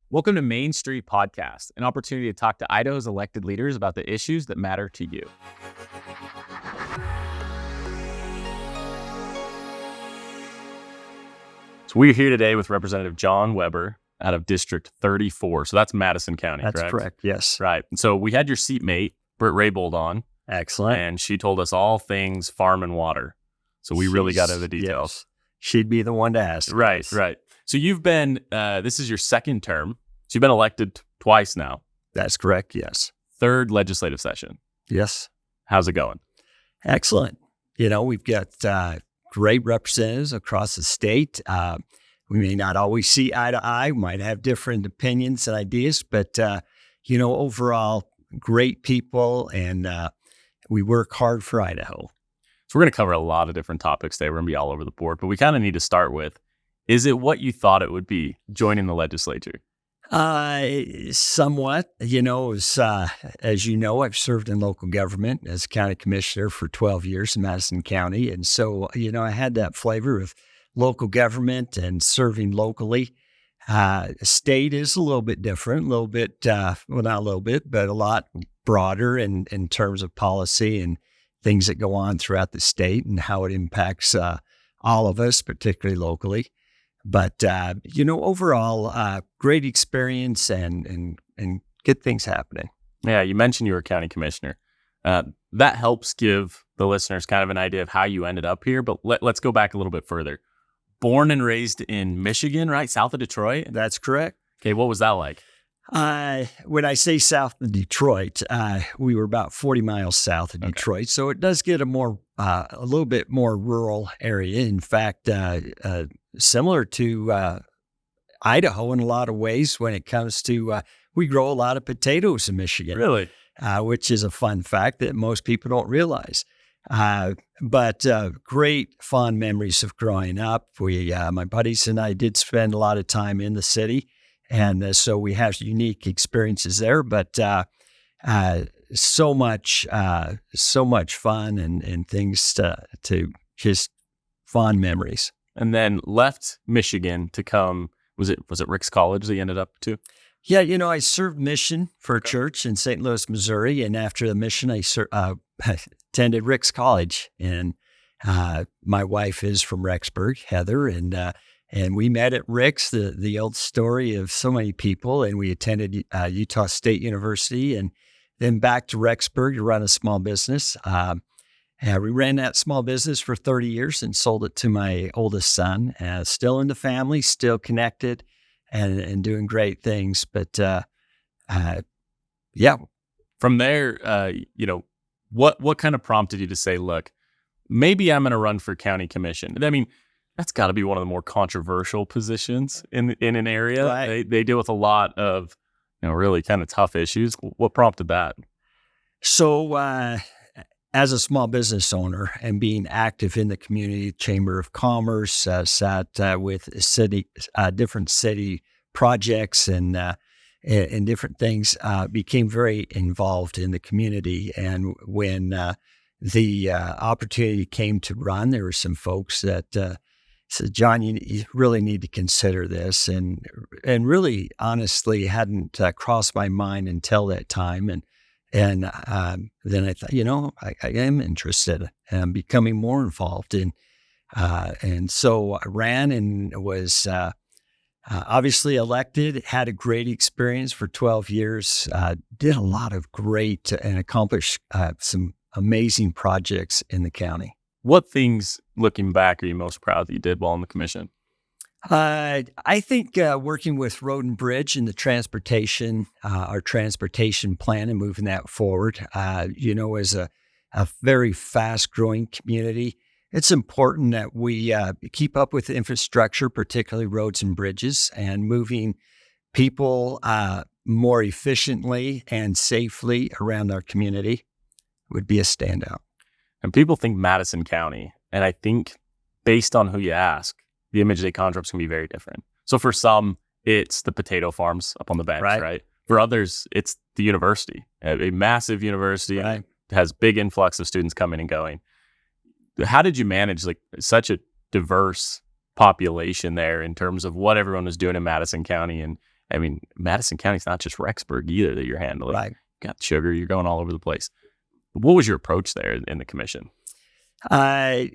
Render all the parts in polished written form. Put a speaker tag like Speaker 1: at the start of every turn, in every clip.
Speaker 1: Welcome to Main Street Podcast, an opportunity to talk to Idaho's elected leaders about the issues that matter to you. So we're here today with Representative Jon Weber out of District 34. So that's Madison County, correct?
Speaker 2: That's correct, yes.
Speaker 1: Right. And so we had your seatmate, Britt Raybould, on.
Speaker 2: Excellent.
Speaker 1: And she told us all things farm and water. So we really got into the details.
Speaker 2: Yes. She'd be the one to ask.
Speaker 1: Right. So you've been, this is your second term. So you've been elected twice now.
Speaker 2: That's correct, yes.
Speaker 1: Third legislative session.
Speaker 2: Yes.
Speaker 1: How's it going?
Speaker 2: Excellent. You know, we've got great representatives across the state. We may not always see eye to eye. We might have different opinions and ideas, but, overall, great people, and we work hard for Idaho.
Speaker 1: So we're going to cover a lot of different topics today. We're going to be all over the board, but we kind of need to start with, is it what you thought it would be joining the legislature?
Speaker 2: Somewhat. You know, as you know, I've served in local government as county commissioner for 12 years in Madison County. And so, I had that flavor of local government and serving locally. State is a little bit different, a little bit, not a little bit, but a lot broader in terms of policy and things that go on throughout the state and how it impacts all of us, particularly locally. But, overall, great experience and good things happening.
Speaker 1: Yeah, you mentioned you were a county commissioner. That helps give the listeners kind of an idea of how you ended up here. But let's go back a little bit further. Born and raised in Michigan, right? South of Detroit?
Speaker 2: That's correct.
Speaker 1: Okay, what was that like?
Speaker 2: When I say south of Detroit, we were about 40 miles south of Detroit. Okay. So it does get a little bit more rural area. In fact, similar to Idaho in a lot of ways when it comes to, we grow a lot of potatoes in Michigan.
Speaker 1: Really?
Speaker 2: Which is a fun fact that most people don't realize. But great fond memories of growing up. My buddies and I did spend a lot of time in the city. And so we have unique experiences there, but so much fun and things to just fond memories.
Speaker 1: And then left Michigan to come. Was it Rick's College that you ended up to?
Speaker 2: Yeah, I served mission for a church in St. Louis, Missouri, and after the mission, I attended Rick's College. And my wife is from Rexburg, Heather, and we met at Rick's, the old story of so many people, and we attended Utah State University and then back to Rexburg to run a small business. We ran that small business for 30 years and sold it to my oldest son. Still in the family, still connected and doing great things. But yeah.
Speaker 1: From there, what kind of prompted you to say, look, maybe I'm going to run for county commission? I mean, that's got to be one of the more controversial positions in an area. Right. They deal with a lot of, really kind of tough issues. What prompted that? So,
Speaker 2: as a small business owner and being active in the community chamber of commerce, sat with different city projects and different things, became very involved in the community. And when the opportunity came to run, there were some folks that said, Jon, you really need to consider this, and really, honestly, hadn't crossed my mind until that time. And then I thought, I am interested in becoming more involved and so I ran and was obviously elected. Had a great experience for 12 years. Did a lot of great and accomplished some amazing projects in the county.
Speaker 1: What things, looking back, are you most proud that you did while in the commission?
Speaker 2: I think working with Road and Bridge and the transportation, our transportation plan and moving that forward, as a very fast-growing community, it's important that we keep up with the infrastructure, particularly roads and bridges, and moving people more efficiently and safely around our community would be a standout.
Speaker 1: And people think Madison County, and I think based on who you ask, the image they conjure up is going to be very different. So for some, it's the potato farms up on the banks, right? For others, it's the university, a massive university, right, has big influx of students coming and going. How did you manage such a diverse population there in terms of what everyone was doing in Madison County I mean, Madison County's not just Rexburg either that you're handling.
Speaker 2: Right.
Speaker 1: You got sugar, you're going all over the place. What was your approach there in the commission?
Speaker 2: The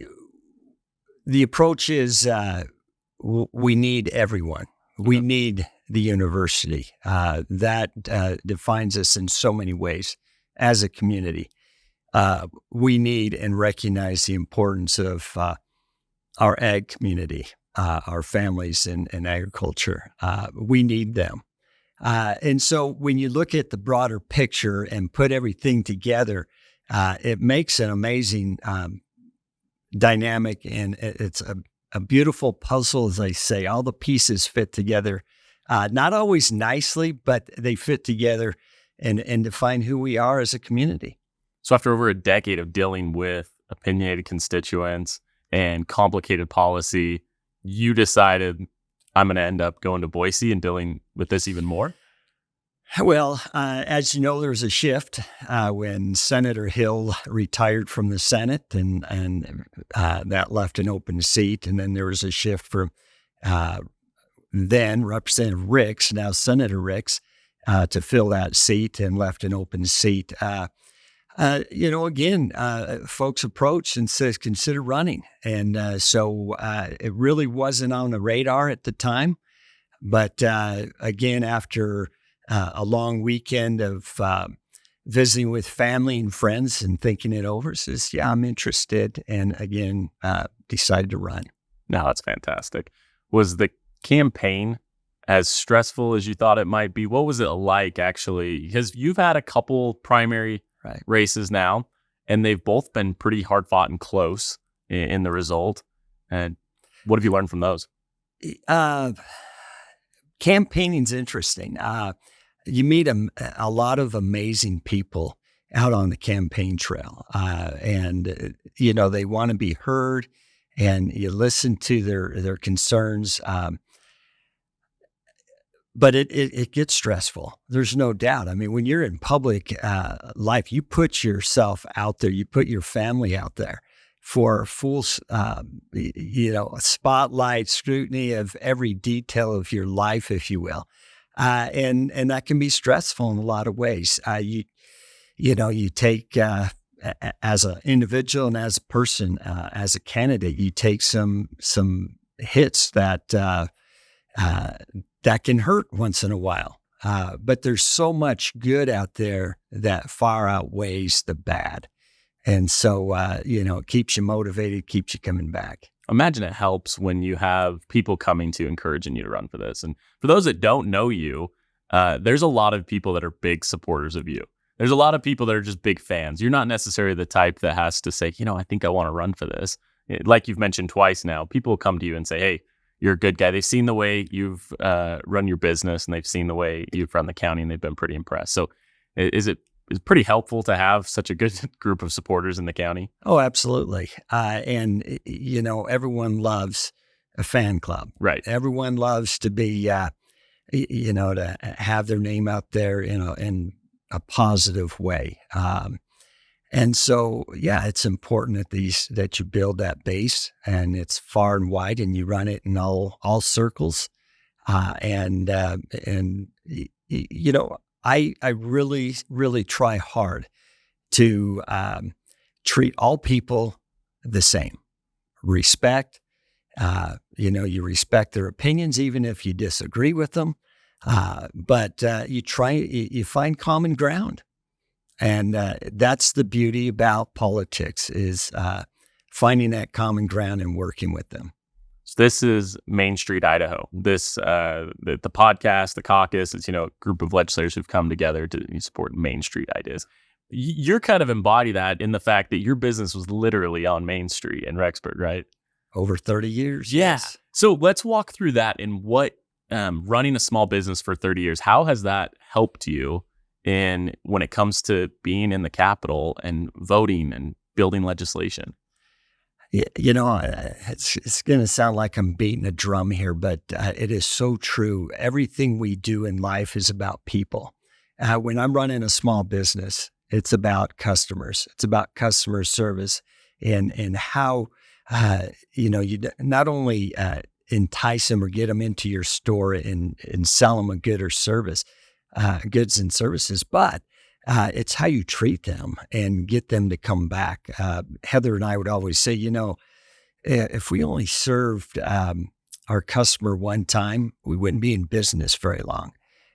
Speaker 2: approach is we need everyone. We need the university. That defines us in so many ways as a community. We need and recognize the importance of our ag community, our families in agriculture. We need them. And so when you look at the broader picture and put everything together, it makes an amazing dynamic, and it's a beautiful puzzle, as I say. All the pieces fit together, not always nicely, but they fit together and define who we are as a community.
Speaker 1: So after over a decade of dealing with opinionated constituents and complicated policy, you decided, I'm going to end up going to Boise and dealing with this even more?
Speaker 2: Well, as you know, there was a shift when Senator Hill retired from the Senate, and that left an open seat. And then there was a shift from then Representative Ricks, now Senator Ricks, to fill that seat, and left an open seat. Again, folks approached and says, consider running. And so it really wasn't on the radar at the time. But again, after a long weekend of visiting with family and friends and thinking it over, says, yeah, I'm interested. And again, decided to run.
Speaker 1: No, that's fantastic. Was the campaign as stressful as you thought it might be? What was it like, actually? Because you've had a couple primary races now, and they've both been pretty hard fought and close in the result. And what have you learned from those?
Speaker 2: Campaigning's interesting. You meet a lot of amazing people out on the campaign trail, and they want to be heard, and you listen to their concerns. But it gets stressful. There's no doubt. I mean, when you're in public life, you put yourself out there, you put your family out there for full, spotlight, scrutiny of every detail of your life, if you will. And that can be stressful in a lot of ways. You take, as an individual and as a person, as a candidate, you take some hits that can hurt once in a while. But there's so much good out there that far outweighs the bad. And so, it keeps you motivated, keeps you coming back.
Speaker 1: Imagine it helps when you have people coming to encouraging you to run for this. And for those that don't know you, there's a lot of people that are big supporters of you. There's a lot of people that are just big fans. You're not necessarily the type that has to say, I think I want to run for this. Like you've mentioned twice now, people will come to you and say, hey, you're a good guy. They've seen the way you've run your business, and they've seen the way you've run the county, and they've been pretty impressed. So is it pretty helpful to have such a good group of supporters in the county?
Speaker 2: Oh, absolutely. And everyone loves a fan club.
Speaker 1: Right.
Speaker 2: Everyone loves to be, to have their name out there in a positive way. And so, it's important that you build that base, and it's far and wide, and you run it in all circles. I really, really try hard to treat all people the same. Respect. You respect their opinions, even if you disagree with them. But you find common ground. And that's the beauty about politics, is finding that common ground and working with them.
Speaker 1: So this is Main Street Idaho. This the podcast, the caucus, it's a group of legislators who've come together to support Main Street ideas. You're kind of embody that in the fact that your business was literally on Main Street in Rexburg, right?
Speaker 2: Over 30 years.
Speaker 1: Yeah.
Speaker 2: Yes.
Speaker 1: So let's walk through that and what running a small business for 30 years, how has that helped you when it comes to being in the Capitol and voting and building legislation?
Speaker 2: It's going to sound like I'm beating a drum here, but it is so true. Everything we do in life is about people. When I'm running a small business, it's about customers. It's about customer service and how, you not only entice them or get them into your store and sell them a good or service, goods and services, but it's how you treat them and get them to come back. Heather and I would always say, if we only served our customer one time, we wouldn't be in business very long.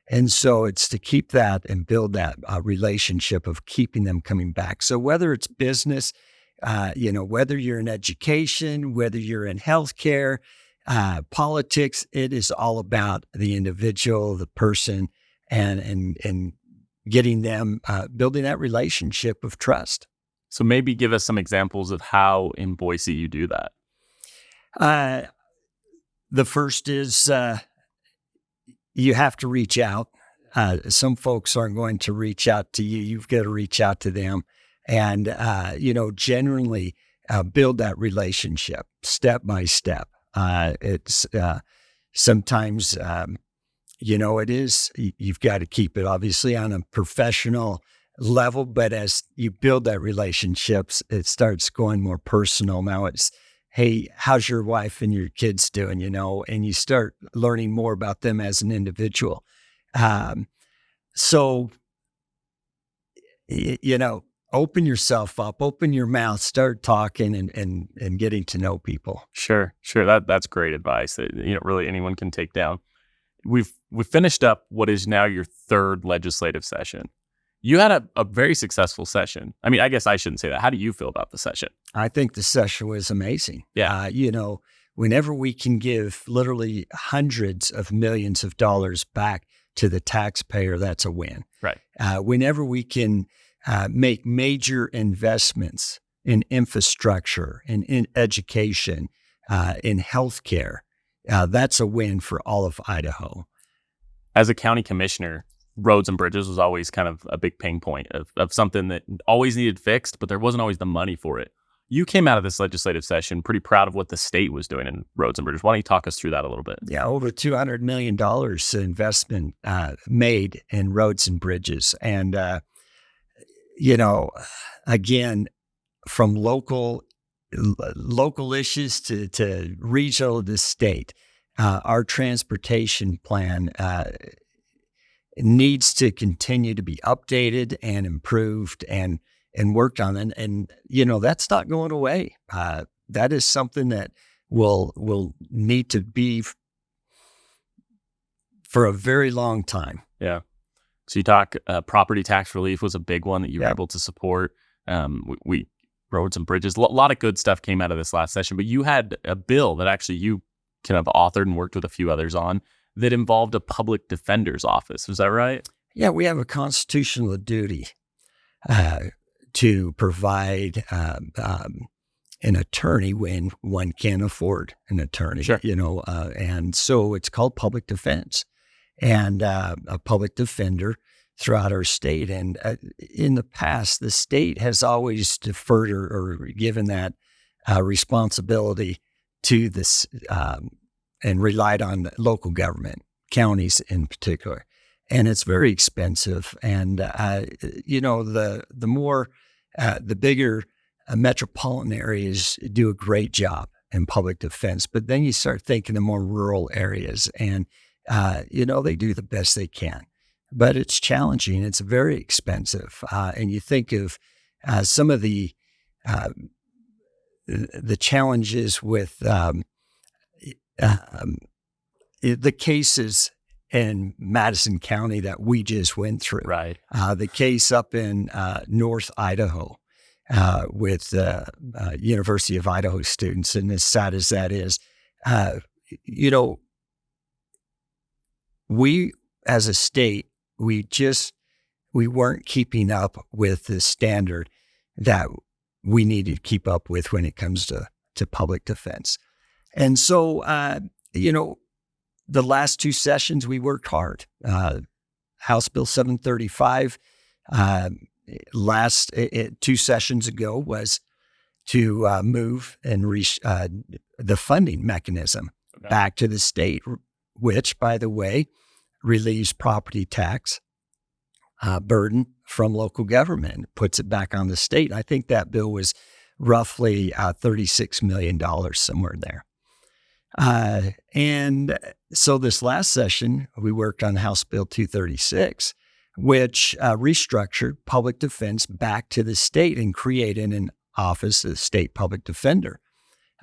Speaker 2: And so it's to keep that and build that relationship of keeping them coming back. So whether it's business, whether you're in education, whether you're in healthcare, politics, it is all about the individual, the person, and getting them, building that relationship of trust.
Speaker 1: So maybe give us some examples of how in Boise you do that.
Speaker 2: The first is you have to reach out. Some folks aren't going to reach out to you. You've got to reach out to them. And, generally build that relationship step by step. It's sometimes, it is, you've got to keep it obviously on a professional level, but as you build that relationships, it starts going more personal. Now it's, hey, how's your wife and your kids doing, and you start learning more about them as an individual. Open yourself up, open your mouth, start talking and getting to know people.
Speaker 1: Sure. That's great advice that really anyone can take down. We've finished up what is now your third legislative session. You had a very successful session. I mean, I guess I shouldn't say that. How do you feel about the session?
Speaker 2: I think the session was amazing.
Speaker 1: Yeah.
Speaker 2: Whenever we can give literally hundreds of millions of dollars back to the taxpayer, that's a win.
Speaker 1: Right.
Speaker 2: Whenever we can make major investments in infrastructure, in education, in healthcare, that's a win for all of Idaho.
Speaker 1: As a county commissioner, roads and bridges was always kind of a big pain point of something that always needed fixed, but there wasn't always the money for it. You came out of this legislative session pretty proud of what the state was doing in roads and bridges. Why don't you talk us through that a little bit?
Speaker 2: Yeah, over $200 million investment made in roads and bridges. And, again, from local issues to regional to state, our transportation plan needs to continue to be updated and improved and worked on. And that's not going away. That is something that will need to be for a very long time.
Speaker 1: Yeah. So you talk property tax relief was a big one that you were able to support. We roads and bridges, a lot of good stuff came out of this last session, but you had a bill that actually you kind of authored and worked with a few others on that involved a public defender's office. Is that right?
Speaker 2: Yeah, we have a constitutional duty to provide an attorney when one can't afford an attorney.
Speaker 1: Sure.
Speaker 2: And so it's called public defense and a public defender throughout our state. And in the past, the state has always deferred or given that responsibility to this and relied on local government, counties in particular. And it's very expensive. And, the bigger metropolitan areas do a great job in public defense. But then you start thinking the more rural areas and, they do the best they can. But it's challenging. It's very expensive. And you think of some of the challenges with the cases in Madison County that we just went through.
Speaker 1: Right.
Speaker 2: The case up in North Idaho with University of Idaho students, and as sad as that is, we as a state, we weren't keeping up with the standard that we needed to keep up with when it comes to public defense. And so, the last two sessions, we worked hard. House Bill 735, two sessions ago was to move and reach the funding mechanism back to the state, which, by the way, relieves property tax burden from local government, puts it back on the state. I think that bill was roughly $36 million, somewhere there. And so this last session, we worked on House Bill 236, which restructured public defense back to the state and created an office of state public defender.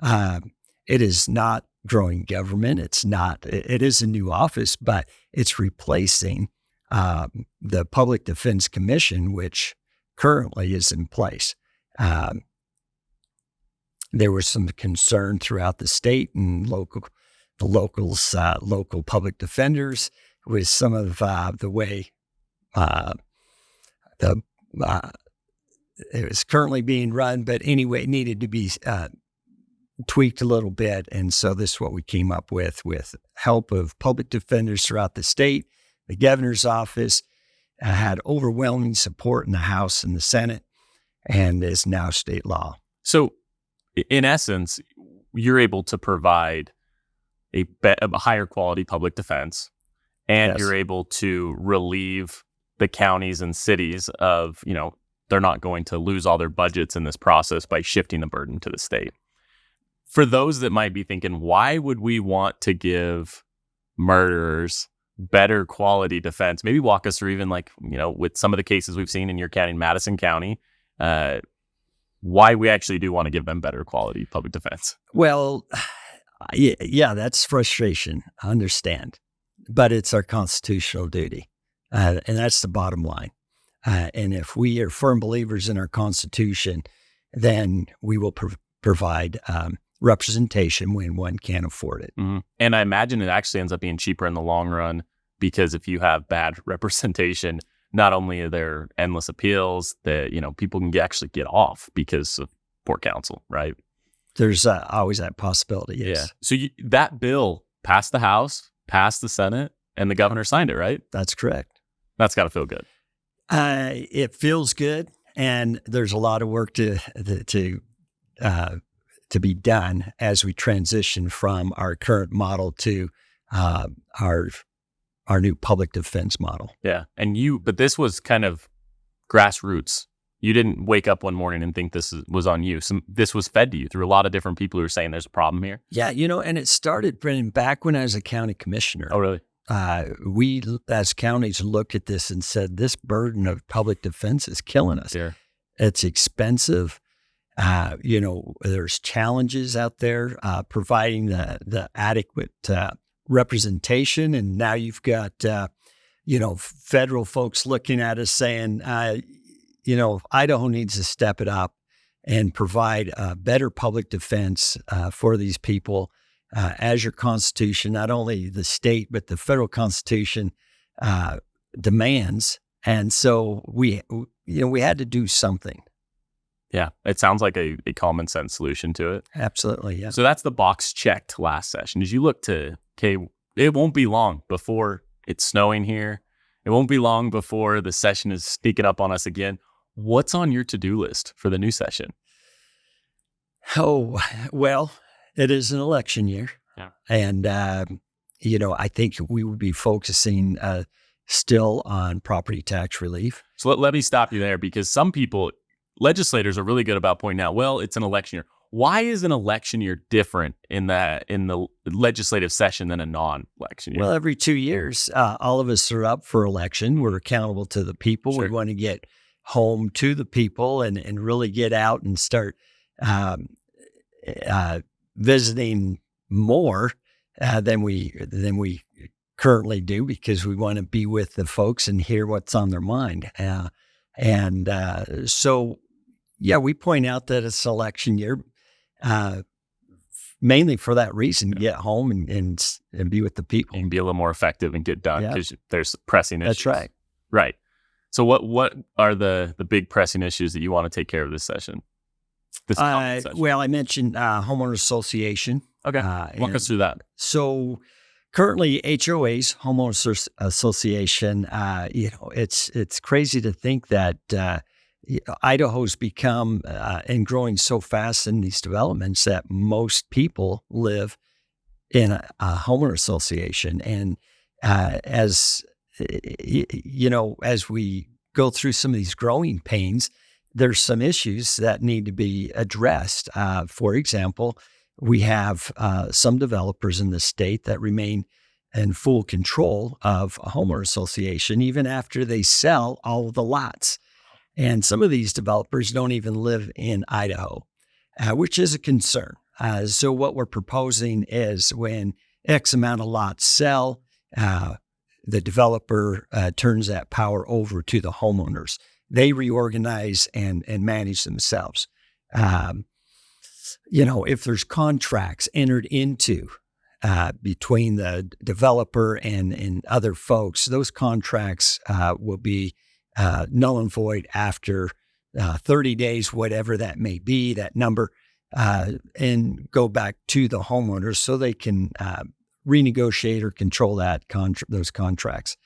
Speaker 2: It is not growing government. It is a new office, but it's replacing the Public Defense Commission, which currently is in place. There was some concern throughout the state and local public defenders with some of the way it was currently being run. But anyway, it needed to be tweaked a little bit. And so this is what we came up with help of public defenders throughout the state. The governor's office had overwhelming support in the House and the Senate and is now state law.
Speaker 1: So in essence, you're able to provide a higher quality public defense, and
Speaker 2: Yes.
Speaker 1: you're able to relieve the counties and cities of, they're not going to lose all their budgets in this process by shifting the burden to the state. For those that might be thinking, why would we want to give murderers better quality defense? Maybe walk us through even with some of the cases we've seen in your county, Madison County, why we actually do want to give them better quality public defense.
Speaker 2: Well, yeah, that's frustration. I understand. But it's our constitutional duty. And that's the bottom line. And if we are firm believers in our Constitution, then we will provide representation when one can't afford it.
Speaker 1: Mm-hmm. And I imagine it actually ends up being cheaper in the long run, because if you have bad representation, not only are there endless appeals that, people can actually get off because of poor counsel, right?
Speaker 2: There's always that possibility, yes.
Speaker 1: Yeah. So that bill passed the House, passed the Senate, and the governor signed it, right?
Speaker 2: That's correct.
Speaker 1: That's got to feel good.
Speaker 2: It feels good, and there's a lot of work to be done as we transition from our current model to our new public defense model.
Speaker 1: Yeah. But this was kind of grassroots. You didn't wake up one morning and think this was on you. This was fed to you through a lot of different people who are saying there's a problem here.
Speaker 2: Yeah, and it started, Brennan, back when I was a county commissioner.
Speaker 1: Oh, really?
Speaker 2: We, as counties, looked at this and said, this burden of public defense is killing us.
Speaker 1: Yeah.
Speaker 2: It's expensive. There's challenges out there providing the adequate representation. And now you've got, federal folks looking at us saying, Idaho needs to step it up and provide better public defense for these people as your Constitution, not only the state, but the federal Constitution demands. And so we had to do something.
Speaker 1: Yeah, it sounds like a common sense solution to it.
Speaker 2: Absolutely, yeah.
Speaker 1: So that's the box checked last session. As you look to, it won't be long before it's snowing here. It won't be long before the session is sneaking up on us again. What's on your to-do list for the new session?
Speaker 2: Oh, well, it is an election year.
Speaker 1: Yeah.
Speaker 2: And, I think we would be focusing still on property tax relief.
Speaker 1: So let me stop you there, because some people, legislators, are really good about pointing out, well, it's an election year. Why is an election year different in the legislative session than a non-election year?
Speaker 2: Well, every 2 years, all of us are up for election. We're accountable to the people.
Speaker 1: Sure.
Speaker 2: We want to get home to the people and really get out and start visiting more than we currently do, because we want to be with the folks and hear what's on their mind. So, we point out that it's election year, mainly for that reason, get home and be with the people.
Speaker 1: And be a little more effective and get done, because there's pressing issues.
Speaker 2: That's right.
Speaker 1: Right. So what are the big pressing issues that you want to take care of this session?
Speaker 2: Well, I mentioned homeowner association.
Speaker 1: Okay. Walk us through that.
Speaker 2: So currently HOAs, homeowners association, it's crazy to think that Idaho's become and growing so fast in these developments that most people live in a homeowner association. And as we go through some of these growing pains, there's some issues that need to be addressed. For example, we have some developers in the state that remain in full control of a homeowner association, even after they sell all of the lots. And some of these developers don't even live in Idaho, which is a concern. So what we're proposing is when X amount of lots sell, the developer turns that power over to the homeowners. They reorganize and manage themselves. If there's contracts entered into between the developer and other folks, those contracts will be null and void after 30 days, whatever that may be, that number, and go back to the homeowners so they can renegotiate or control those contracts.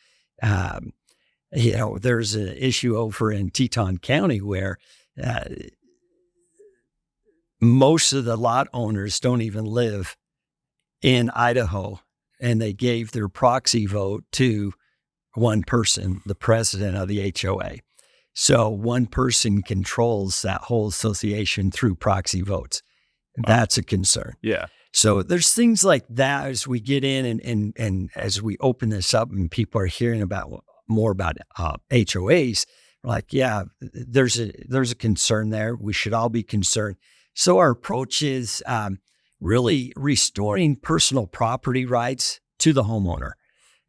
Speaker 2: There's an issue over in Teton County where most of the lot owners don't even live in Idaho, and they gave their proxy vote to one person, the president of the HOA. So one person controls that whole association through proxy votes. That's a concern.
Speaker 1: Yeah.
Speaker 2: So there's things like that as we get in and as we open this up and people are hearing more about HOAs, we're like, yeah, there's a concern there. We should all be concerned. So our approach is really restoring personal property rights to the homeowner.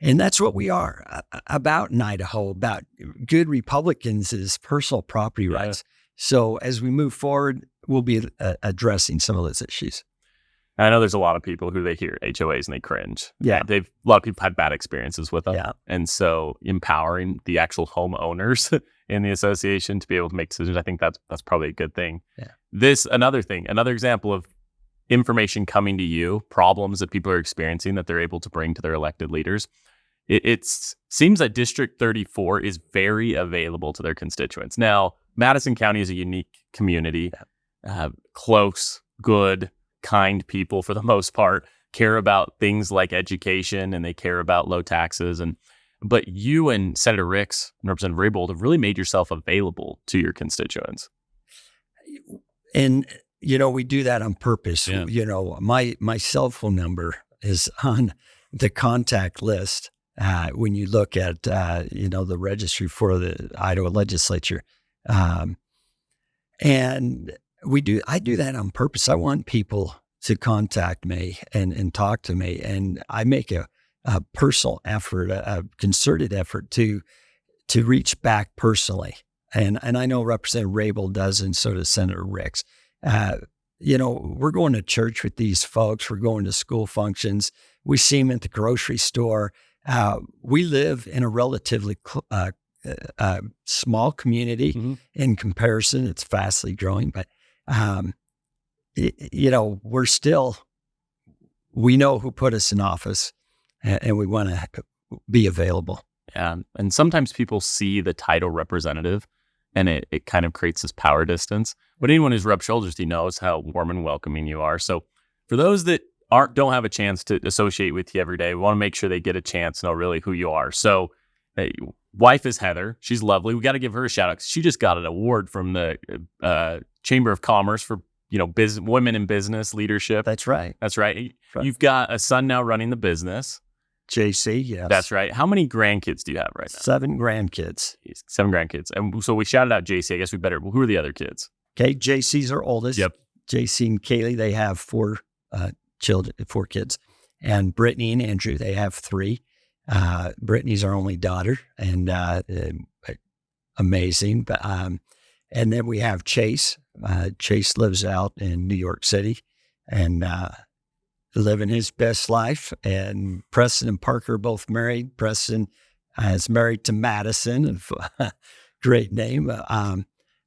Speaker 2: And that's what we are about in Idaho, about good Republicans is personal property rights. So as we move forward, we'll be addressing some of those issues.
Speaker 1: I know there's a lot of people who they hear HOAs and they cringe.
Speaker 2: Yeah.
Speaker 1: A lot of people had bad experiences with them.
Speaker 2: Yeah. And
Speaker 1: so empowering the actual homeowners in the association to be able to make decisions, I think that's probably a good thing. Yeah. Another example of information coming to you, problems that people are experiencing that they're able to bring to their elected leaders. It seems that District 34 is very available to their constituents. Now, Madison County is a unique community, close, good, kind people for the most part, care about things like education, and they care about low taxes. But you and Senator Ricks and Representative Raybould have really made yourself available to your constituents.
Speaker 2: And, we do that on purpose.
Speaker 1: Yeah.
Speaker 2: My cell phone number is on the contact list. When you look at, the registry for the Idaho legislature. And I do that on purpose. I want people to contact me and talk to me. And I make a personal effort, a concerted effort to reach back personally. And I know Representative Raybould does, and so does Senator Ricks. We're going to church with these folks. We're going to school functions. We see them at the grocery store. We live in a relatively small community. Mm-hmm. In comparison. It's fastly growing, but we know who put us in office, and we want to be available.
Speaker 1: Yeah, and sometimes people see the title representative, and it kind of creates this power distance. But anyone who's rubbed shoulders with you knows how warm and welcoming you are. So for those that don't have a chance to associate with you every day, we want to make sure they get a chance to know really who you are. So wife is Heather. She's lovely. We got to give her a shout out. She just got an award from the Chamber of Commerce for women in business leadership.
Speaker 2: That's right.
Speaker 1: You've got a son now running the business.
Speaker 2: JC, yes.
Speaker 1: That's right. How many grandkids do you have right now?
Speaker 2: 7 grandkids.
Speaker 1: 7 grandkids. And so we shouted out JC. I guess we better. Who are the other kids?
Speaker 2: Okay, JC's our oldest.
Speaker 1: Yep.
Speaker 2: JC and Kaylee, they have 4 kids. And Brittany and Andrew, they have 3. Brittany's our only daughter, and amazing. But and then we have Chase. Chase lives out in New York City, and living his best life. And Preston and Parker are both married. Preston is married to Madison, great name.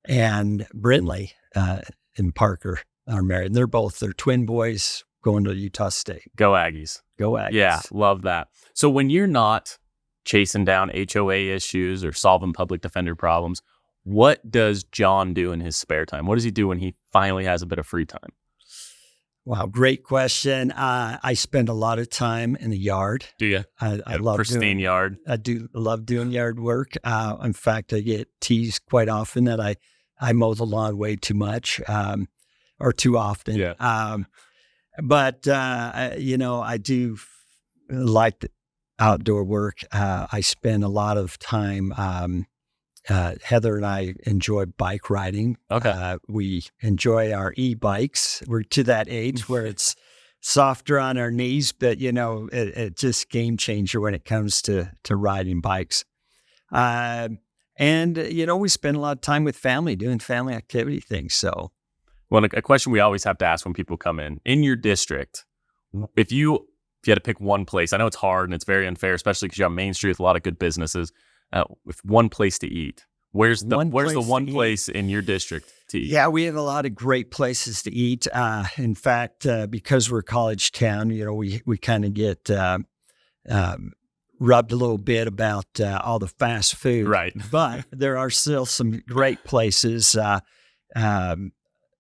Speaker 2: And Brindley and Parker are married. They're twin boys going to Utah State.
Speaker 1: Go Aggies.
Speaker 2: Go Aggies.
Speaker 1: Yeah, love that. So when you're not chasing down HOA issues or solving public defender problems, what does Jon do in his spare time? What does he do when he finally has a bit of free time?
Speaker 2: Wow, great question. I spend a lot of time in the yard.
Speaker 1: Do you?
Speaker 2: I love
Speaker 1: pristine yard.
Speaker 2: I do love doing yard work. In fact, I get teased quite often that I mow the lawn way too much or too often.
Speaker 1: Yeah.
Speaker 2: But, I do like the outdoor work. I spend a lot of time. Heather and I enjoy bike riding.
Speaker 1: Okay.
Speaker 2: We enjoy our e-bikes. We're to that age where it's softer on our knees, but, it's just game changer when it comes to riding bikes. We spend a lot of time with family, doing family activity things. So,
Speaker 1: well, a question we always have to ask when people come in your district, if you had to pick one place, I know it's hard and it's very unfair, especially because you have Main Street with a lot of good businesses. With one place to eat, where's the one place in your district to eat?
Speaker 2: Yeah, we have a lot of great places to eat. In fact, because we're a college town, we kind of get rubbed a little bit about all the fast food.
Speaker 1: Right.
Speaker 2: But there are still some great places. The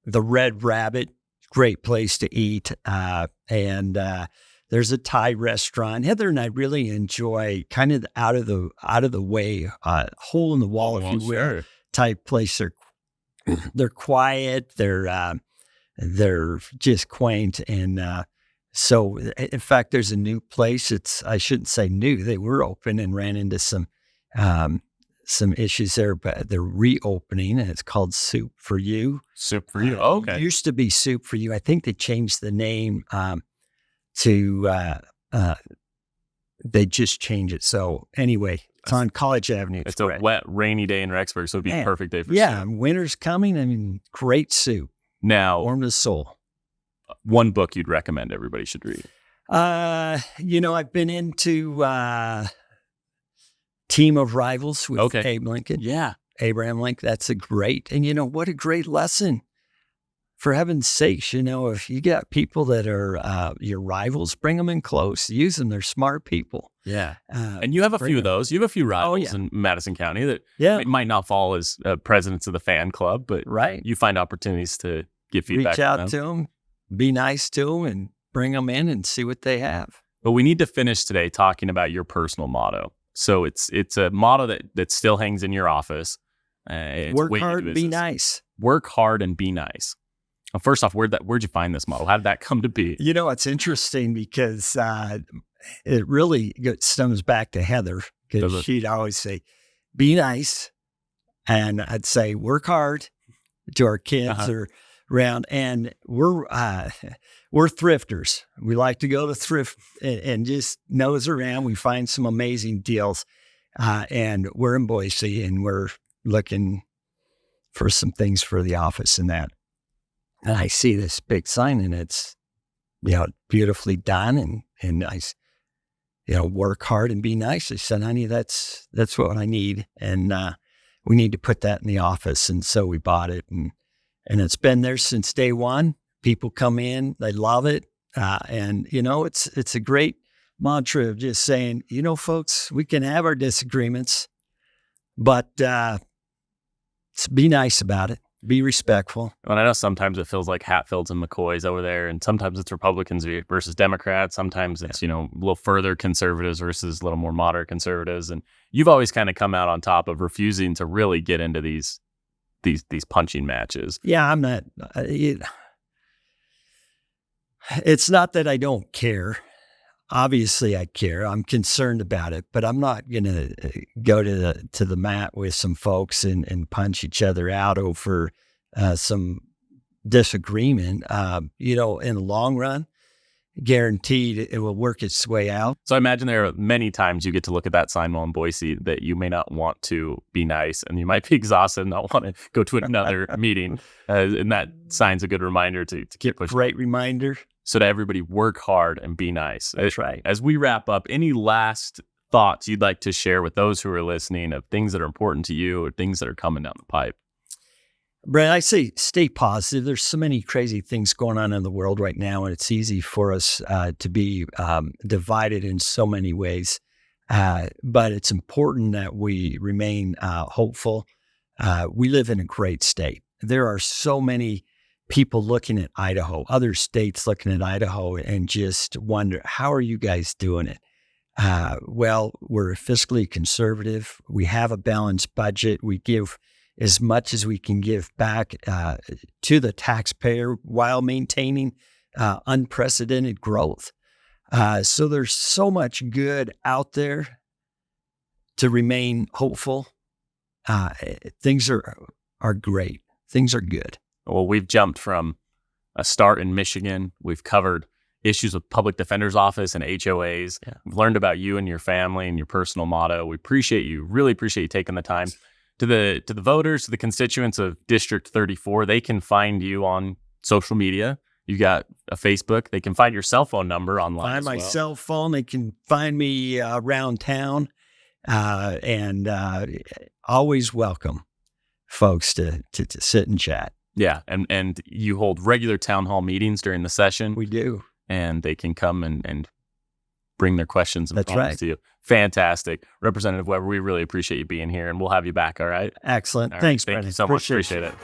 Speaker 2: Red Rabbit, great place to eat. And there's a Thai restaurant. Heather and I really enjoy kind of out of the way, hole in the wall, if you will,
Speaker 1: sure.
Speaker 2: type place. They're quiet. They're just quaint. And so, in fact, there's a new place. I shouldn't say new. They were open and ran into some issues there, but they're reopening, and it's called Soup for You.
Speaker 1: Soup for You. Oh, okay.
Speaker 2: It used to be Soup for You. I think they changed the name they just changed it. So anyway, it's on College Avenue.
Speaker 1: It's a wet, rainy day in Rexburg, so it'd be a perfect day for soup.
Speaker 2: Winter's coming. I mean, great soup.
Speaker 1: Now,
Speaker 2: warm the soul.
Speaker 1: One book you'd recommend everybody should read?
Speaker 2: I've been into Team of Rivals with Abe Lincoln.
Speaker 1: Yeah.
Speaker 2: Abraham Lincoln. That's a great, and what a great lesson. For heaven's sakes, if you got people that are your rivals, bring them in close. Use them. They're smart people.
Speaker 1: Yeah. And you have a few of those. You have a few rivals in Madison County that might not fall as presidents of the fan club, but you find opportunities to give feedback.
Speaker 2: Reach out to them, be nice to them, and bring them in and see what they have.
Speaker 1: But we need to finish today talking about your personal motto. So it's a motto that still hangs in your office.
Speaker 2: Work hard, be nice.
Speaker 1: Work hard and be nice. Well, first off, where'd you find this model? How did that come to be?
Speaker 2: It's interesting because it really stems back to Heather, because she'd always say, be nice. And I'd say, work hard to our kids or around. And we're thrifters. We like to go to thrift and just nose around. We find some amazing deals. And we're in Boise, and we're looking for some things for the office and that. And I see this big sign, and it's, beautifully done. And I, work hard and be nice. I said, honey, that's what I need. And we need to put that in the office. And so we bought it, and it's been there since day one. People come in, they love it. And it's a great mantra of just saying, folks, we can have our disagreements, but be nice about it. Be respectful.
Speaker 1: And I know sometimes it feels like Hatfields and McCoys over there, and sometimes it's Republicans versus Democrats. Sometimes it's, a little further conservatives versus a little more moderate conservatives. And you've always kind of come out on top of refusing to really get into these punching matches.
Speaker 2: Yeah, I'm not. It's not that I don't care. Obviously, I care. I'm concerned about it, but I'm not going to go to the mat with some folks and punch each other out over some disagreement. In the long run, guaranteed it will work its way out.
Speaker 1: So I imagine there are many times you get to look at that sign while in Boise that you may not want to be nice, and you might be exhausted and not want to go to another meeting. And that sign's a good reminder to keep pushing.
Speaker 2: Great reminder.
Speaker 1: So to everybody, work hard and be nice.
Speaker 2: That's right.
Speaker 1: As we wrap up, any last thoughts you'd like to share with those who are listening of things that are important to you or things that are coming down the pipe?
Speaker 2: Brad, I say stay positive. There's so many crazy things going on in the world right now, and it's easy for us to be divided in so many ways. But it's important that we remain hopeful. We live in a great state. There are so many people looking at Idaho, other states looking at Idaho, and just wonder, how are you guys doing it? Well, we're fiscally conservative. We have a balanced budget. We give as much as we can give back to the taxpayer while maintaining unprecedented growth. So there's so much good out there to remain hopeful. Things are great. Things are good.
Speaker 1: Well, we've jumped from a start in Michigan. We've covered issues with public defender's office and HOAs. Yeah. We've learned about you and your family and your personal motto. We appreciate you. Really appreciate you taking the time. To the voters, to the constituents of District 34, they can find you on social media. You got a Facebook. They can find your cell phone number online.
Speaker 2: Find my cell phone. They can find me around town, and always welcome folks to sit and chat.
Speaker 1: Yeah, and you hold regular town hall meetings during the session.
Speaker 2: We do,
Speaker 1: and they can come and bring their questions and
Speaker 2: problems
Speaker 1: to you. Fantastic, Representative Weber. We really appreciate you being here, and we'll have you back. All right.
Speaker 2: Excellent.
Speaker 1: All right.
Speaker 2: Thanks,
Speaker 1: Thank
Speaker 2: Brennan.
Speaker 1: you so much. Appreciate it.